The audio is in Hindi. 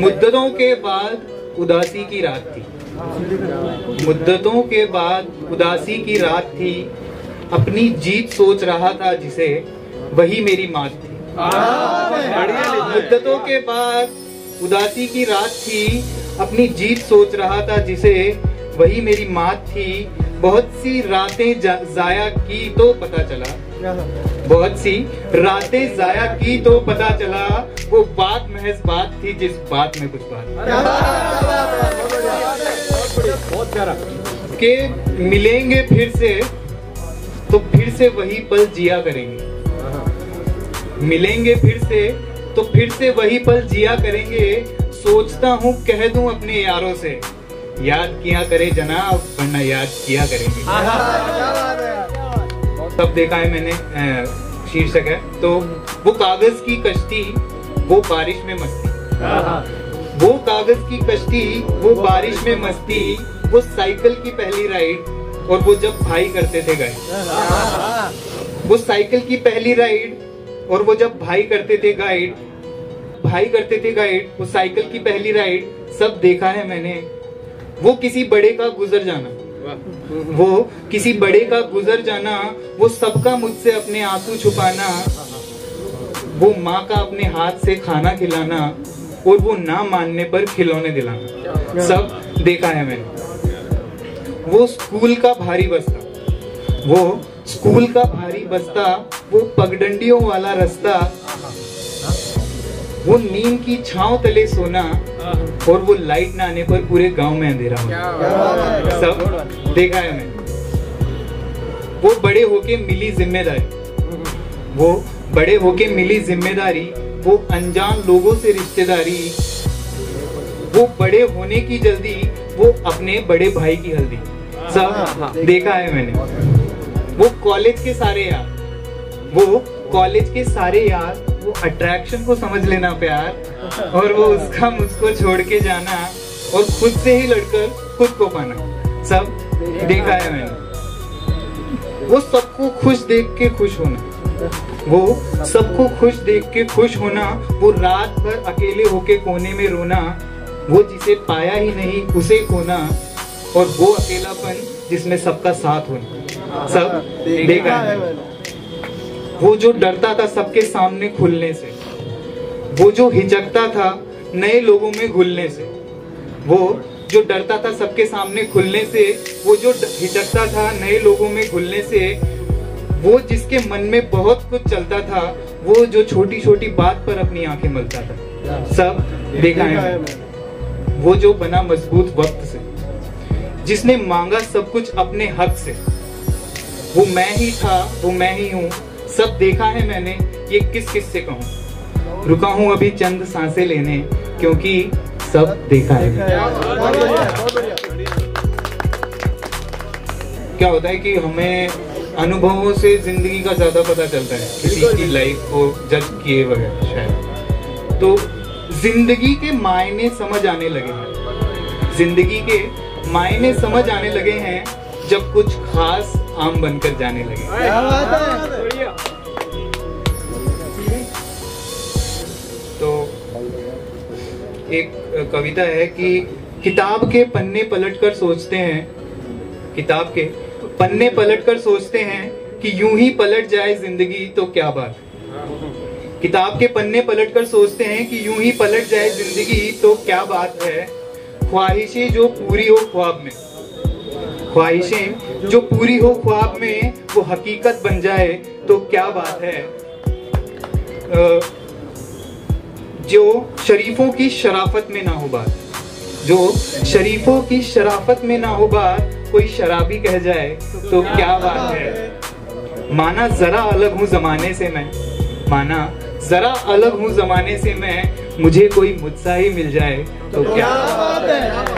मुद्दतों के बाद उदासी की रात थी, मुद्दतों के बाद उदासी की रात थी, अपनी जीत सोच रहा था जिसे, वही मेरी मात थी। मुद्दतों के बाद उदासी की रात थी, अपनी जीत सोच रहा था जिसे, वही मेरी मात थी। बहुत सी रातें जाया की तो पता चला, बहुत सी रातें जाया की तो पता चला, वो बात महज बात थी जिस बात में कुछ बात के मिलेंगे फिर से, तो फिर से वही पल जिया करेंगे। मिलेंगे फिर से तो फिर से वही पल जिया करेंगे। सोचता हूँ कह दूं अपने यारों से, याद किया करे जनाब वरना याद किया करेंगे। तब देखा है मैंने शीर्षक है। तो वो कागज की कश्ती वो बारिश में मस्ती, वो कागज की कश्ती वो बारिश में मस्ती, वो साइकिल की पहली राइड और वो जब भाई करते थे गाइड, वो साइकिल की पहली राइड और वो जब भाई करते थे गाइड, भाई करते थे गाइड, वो साइकिल की पहली राइड, सब देखा है मैंने। वो किसी बड़े का गुजर जाना, वो किसी बड़े का गुजर जाना, वो सबका मुझसे अपने आंसू छुपाना, वो माँ का अपने हाथ से खाना खिलाना और वो ना मानने पर खिलौने दिलाना, सब देखा है मैंने। वो स्कूल का भारी बस्ता, वो स्कूल का भारी बस्ता, वो पगडंडियों वाला रास्ता, वो नीम की छांव तले सोना और वो लाइट ना आने पर पूरे गांव में अंधेरा होना, सब देखा है मैंने। वो बड़े होके मिली जिम्मेदारी, वो बड़े होके मिली जिम्मेदारी, वो अनजान लोगों से रिश्तेदारी, वो बड़े होने की जल्दी, वो अपने बड़े भाई की हल्दी, सब देखा है मैंने। वो कॉलेज के सारे यार, वो कॉलेज के सारे यार, वो अट्रैक्शन को समझ लेना प्यार और वो उसका मुझको छोड़ के जाना और खुद से ही लड़कर खुद को पाना, सब देखा है मैंने। वो सबको खुश देख के खुश होना, वो सबको खुश देख के खुश होना, वो रात भर अकेले होके कोने में रोना, वो जिसे पाया ही नहीं उसे खोना और वो अकेलापन जिसमें सबका साथ होना, सब देखा है मैंने। वो जो डरता था सबके सामने खुलने से, वो जो हिचकता था नए लोगों में घुलने से, वो जो डरता था सबके सामने खुलने से, वो जो हिचकता था नए लोगों में घुलने से, वो जिसके मन में बहुत कुछ चलता था, वो जो छोटी छोटी बात पर अपनी आंखें मलता था, सब देखा है। वो जो बना मजबूत वक्त से, जिसने मांगा सब कुछ अपने हक से, वो मैं ही था वो मैं ही हूँ, सब देखा है मैंने। ये किस किस से कहूँ, रुका हूँ अभी चंद सांसें लेने, क्योंकि सब देखा है। क्या होता है कि हमें अनुभवों से जिंदगी का ज्यादा पता चलता है किसी की लाइफ को जज किए बगैर शायद। तो जिंदगी के मायने समझ आने लगे हैं, जिंदगी के मायने समझ आने लगे हैं जब कुछ खास आम बनकर जाने लगे। तो एक कविता है कि किताब के पन्ने पलटकर सोचते हैं, किताब के पन्ने पलटकर सोचते हैं कि यूं ही पलट जाए जिंदगी तो क्या बात। किताब के पन्ने पलटकर सोचते हैं कि यूं ही पलट जाए जिंदगी तो क्या बात है। ख्वाहिशें जो पूरी हो ख्वाब में, ख्वाहिशें जो पूरी हो ख्वाब में, वो हकीकत बन जाए तो क्या बात है। जो शरीफों की शराफत में ना हो बात, जो शरीफों की शराफत में ना हो बात, कोई शराबी कह जाए तो क्या बात है। माना जरा अलग हूँ जमाने से मैं, माना जरा अलग हूँ जमाने से मैं, मुझे कोई मुझसा ही मिल जाए तो क्या बात है।